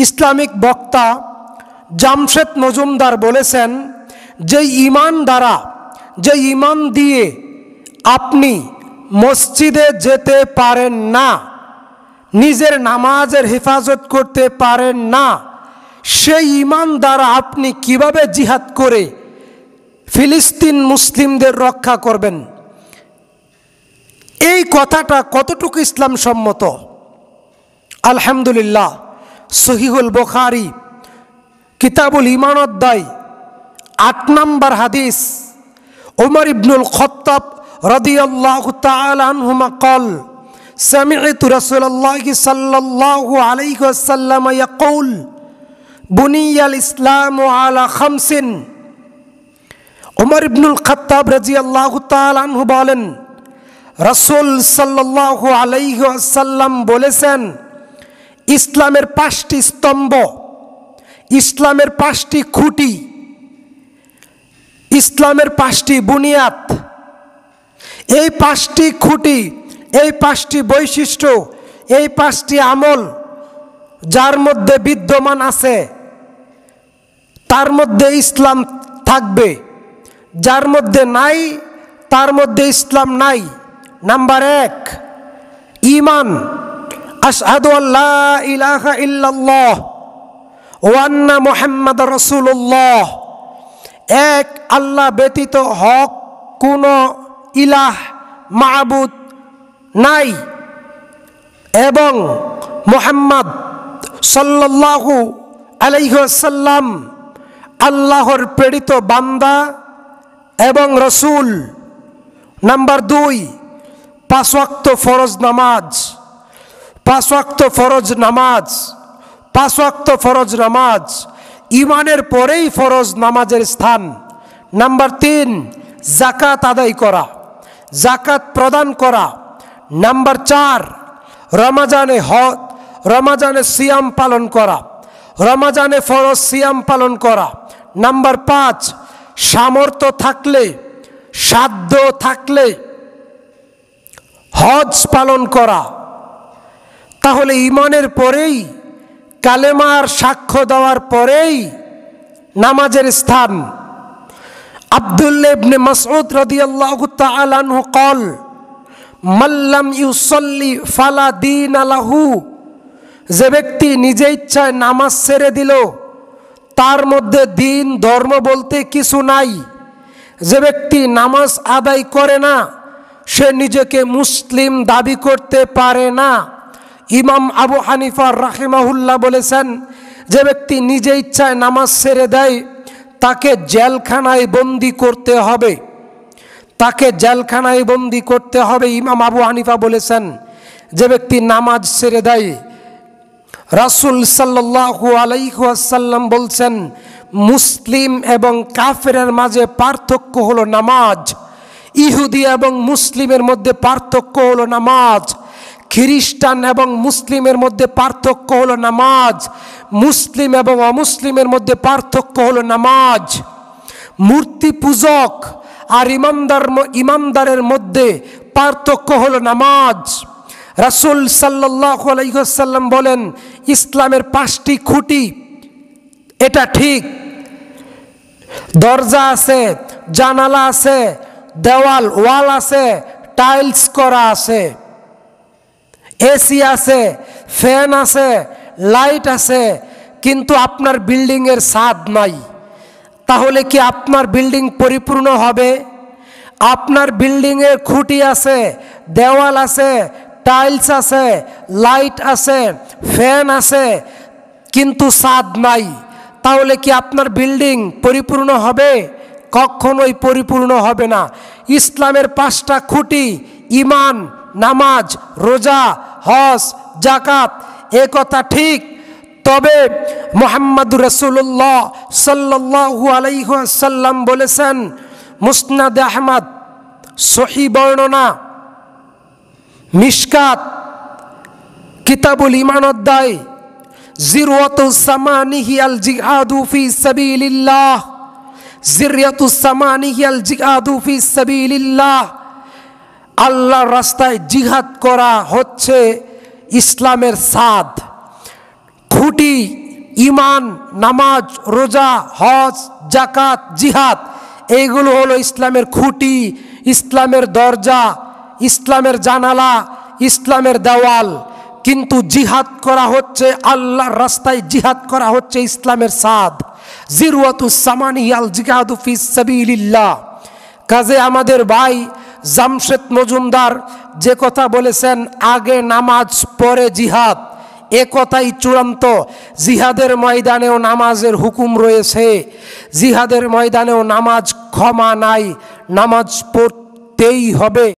Islamic বক্তা জামশেদ মজুমদার বলেছেন যে ঈমান দ্বারা, যে ঈমান দিয়ে আপনি মসজিদে যেতে পারেন না, নিজের নামাজের হেফাজত করতে পারেন না, সেই ঈমান দ্বারা আপনি কিভাবে জিহাদ করে ফিলিস্তিন মুসলিমদের রক্ষা করবেন? এই কথাটা কতটুকু ইসলাম সম্মত? আলহামদুলিল্লাহ, সহিহুল বুখারী কিতাবুল ঈমান অধ্যায় 8 নম্বর হাদিস, ওমর ইবনুল খাত্তাব রাদিয়াল্লাহু তাআলা আনহুমা قال سمعت رسول الله صلى الله عليه وسلم يقول بني الإسلام على 5। ওমর ইবনুল খাত্তাব রাদিয়াল্লাহু তাআলা আনহু বলেন, রাসূল সাল্লাল্লাহু আলাইহি ওয়াসাল্লাম বলেছেন, ইসলামের 5টি স্তম্ভ, ইসলামের 5টি খুঁটি, ইসলামের 5টি বুনিয়াদ, এই 5টি খুঁটি, এই 5টি বৈশিষ্ট্য, এই 5টি আমল যার মধ্যে বিদ্যমান আছে তার মধ্যে ইসলাম থাকবে, যার মধ্যে নাই তার মধ্যে ইসলাম নাই। নাম্বার 1, ঈমান, আশহাদু আল্লা ইলাহা ইল্লাল্লাহ ওয়া আন্না মুহাম্মাদুর রাসূলুল্লাহ, এক আল্লাহ ব্যতীত হক কোনো ইলাহ মাবুদ নাই এবং মুহাম্মদ সাল্লাল্লাহু আলাইহি ওয়াসাল্লাম আল্লাহর প্রেরিত বান্দা এবং রসুল। নাম্বার 2, 5 ওয়াক্ত ফরজ নামাজ, 5 ওয়াক্ত ফরজ নামাজ, 5 ওয়াক্ত ফরজ নামাজ ঈমানের পরেই ফরজ নামাজের স্থান। নাম্বার 3, যাকাত আদায় করা, যাকাত প্রদান করা। নাম্বার 4, রমাজানে সিয়াম পালন করা, রমাজানে ফরজ সিয়াম পালন করা। নাম্বার 5, সামর্থ্য থাকলে, সাধ্য থাকলে হজ পালন করা। তাহলে ঈমানের পরেই, কালেমার সাক্ষ্য দেওয়ার পরেই নামাজের স্থান। আব্দুল্লাহ ইবনে মাসউদ রাদিয়াল্লাহু তাআলা আনহু قال মান লাম ইউসাল্লি ফালা দীন লাহু, যে ব্যক্তি নিজে ইচ্ছায় নামাজ ছেড়ে দিল তার মধ্যে দিন ধর্ম বলতে কিছু নাই। যে ব্যক্তি নামাজ আদায় করে না সে নিজেকে মুসলিম দাবি করতে পারে না। ইমাম আবু হানিফা রাহিমাহুল্লাহ বলেছেন, যে ব্যক্তি নিজে ইচ্ছায় নামাজ ছেড়ে দেয় তাকে জেলখানায় বন্দি করতে হবে, তাকে জেলখানায় বন্দি করতে হবে। ইমাম আবু হানিফা বলেছেন, যে ব্যক্তি নামাজ ছেড়ে দেয়, রাসূল সাল্লাল্লাহু আলাইহি ওয়াসাল্লাম বলছেন, মুসলিম এবং কাফেরের মাঝে পার্থক্য হলো নামাজ। ইহুদি এবং মুসলিমের মধ্যে পার্থক্য হলো নামাজ। খ্রিস্টান এবং মুসলিমের মধ্যে পার্থক্য হলো নামাজ। মুসলিম এবং অমুসলিমের মধ্যে পার্থক্য হলো নামাজ। মূর্তি পূজক আর ইমানদারের মধ্যে পার্থক্য হলো নামাজ। রাসূল সাল্লাল্লাহু আলাইহি ওয়াসাল্লাম বলেন, ইসলামের 5টি খুঁটি, এটা ঠিক। দরজা আছে, জানালা আছে, দেওয়াল ওয়াল আছে, টাইলস করা আছে, এসি আছে, ফ্যান আছে, লাইট আছে, কিন্তু আপনার বিল্ডিংয়ের ছাদ নাই। তাহলে কি আপনার বিল্ডিং পরিপূর্ণ হবে? আপনার বিল্ডিংয়ের খুঁটি আছে, দেওয়াল আছে, টাইলস আছে, লাইট আছে, ফ্যান আছে, কিন্তু ছাদ নাই। তাহলে কি আপনার বিল্ডিং পরিপূর্ণ হবে? কখনোই পরিপূর্ণ হবে না। ইসলামের 5টা খুঁটি, ঈমান, নামাজ, রোজা, হজ, যাকাত, এ কথা ঠিক। তবে মুহাম্মদুর রাসূলুল্লাহ সাল্লাল্লাহু আলাইহি ওয়াসাল্লাম বলেছেন, মুসনাদে আহমদ, সহিহ বর্ণনা, মিশকাত কিতাবুল ঈমান অধ্যায়, জিরওয়াতুস সামানিহি আল জিহাদু ফি সাবিলিল্লাহ, জিরওয়াতুস সামানিহি আল জিহাদু ফি সাবিলিল্লাহ, আল্লাহর রাস্তায় জিহাদ করা হচ্ছে ইসলামের ছাদ, খুঁটি, ঈমান, নামাজ, রোজা, হজ, যাকাত, জিহাদ, এইগুলো হলো ইসলামের খুঁটি, ইসলামের দরজা, ইসলামের জানালা, ইসলামের দেওয়াল। কিন্তু জিহাদ করা হচ্ছে আল্লাহর রাস্তায়, জিহাদ করা হচ্ছে ইসলামের সাদ। জিরওয়াতুস সামানি আল জিহাদু ফিস সাবিলিল্লাহ। কাজে আমাদের ভাই জামশেদ মজুমদার যে কথা বলেছেন, আগে নামাজ পরে জিহাদ, এ কথাই চূড়ান্ত। জিহাদের ময়দানেও নামাজের হুকুম রয়েছে, জিহাদের ময়দানেও নামাজ ক্ষমা নাই, নামাজ পড়তেই হবে।